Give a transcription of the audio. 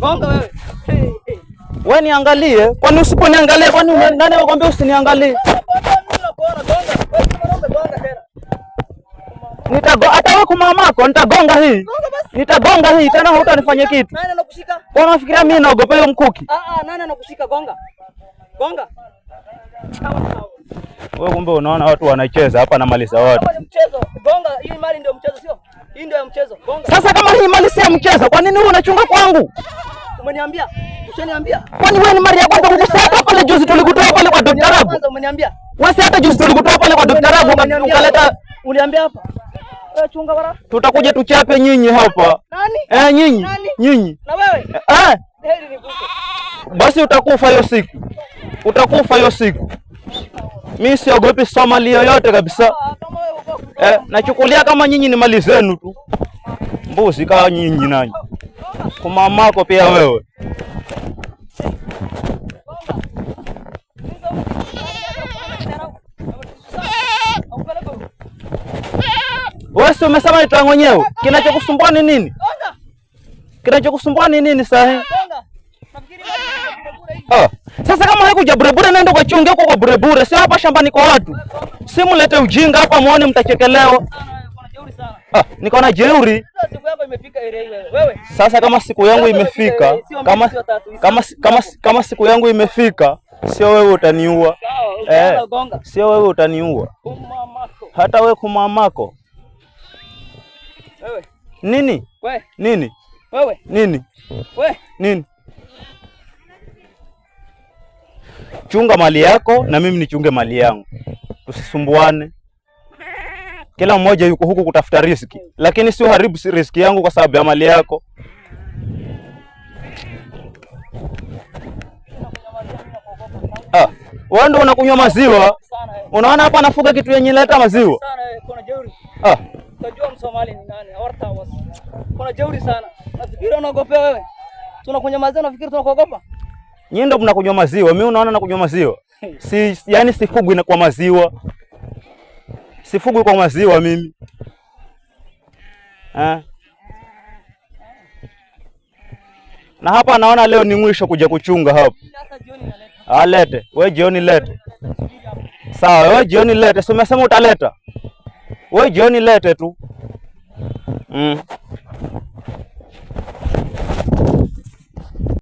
Gonga wewe. Wewe niangalie. Kwani usiponiangalia kwani nani anakuambia usiniangalie? Hata wewe kumamako nitagonga hii. Nitagonga hii tena hutanifanya kitu. Nani anakushika? Kwa unafikiria mimi naogopa hiyo mkuki? Nani anakushika? Gonga. Gonga. Wewe kumbe unaona watu wanacheza hapa na mali za watu. Kama ni mchezo, gonga. Hii mali ndio mchezo sio? Hii ndio mchezo. Gonga. Sasa kama hii mali si ya mchezo, kwa nini wewe unachunga kwangu? Umeniambia? Ushaniambia? Kwani wewe ni mali ya kwanza kukusaka pale juzi tulikutoa pale kwa Dr. Rabu? Kwanza umeniambia? Wewe si hata juzi tulikutoa pale kwa Dr. Rabu ukaleta uniambia hapa. Wewe chunga bwana. Tutakuja tuchape nyinyi hapa. Nani? Nyinyi. Nyinyi. Na wewe? Heri nikupe. Basi utakufa hiyo siku. Utakufa hiyo siku. Mimi siogopi Somali yoyote kabisa. Nachukulia kama nyinyi ni mali zenu tu. Mbuzi kama nyinyi nanyi. Kumamako pia wewe. Wewe si umesema nitoa mwenyewe. Kinachokusumbua ni nini? Kinachokusumbua ni nini sahi? Sasa kama haikuja burebure nenda kwa chunge huko kwa burebure. Sio hapa shambani kwa watu. Simulete ujinga hapa muone mtachekelewa. Niko na jeuri. Sasa kama siku yangu imefika, kama siku yangu imefika, sio wewe utaniua. Sio wewe utaniua. Hata wewe kumamako. Wewe. Nini? Wewe. Nini? Wewe. Nini? Wewe. Nini? Chunga mali yako na mimi nichunge mali yangu. Tusisumbuane. Kila mmoja yuko huku kutafuta riziki, lakini sio haribu riziki yangu kwa sababu ya mali yako. Wewe ndio unakunywa maziwa. Unaona hapa nafuga kitu yenye leta maziwa. Kuna jeuri. Unajua Msomali ni nani? Hawarta wasi. Kuna jeuri sana. Nafikiri unaogopea wewe. Tunakunywa maziwa nafikiri tunakuogopa. Nyinyi ndio mnakunywa maziwa, mimi unaona nakunywa maziwa. Yani sifugwi na kwa maziwa. Sifugwi kwa maziwa mimi. Na hapa naona leo ni mwisho kuja kuchunga hapa. Lete. Wewe jioni lete. Sawa, wewe jioni lete. Si umesema utaleta? Wewe jioni lete tu.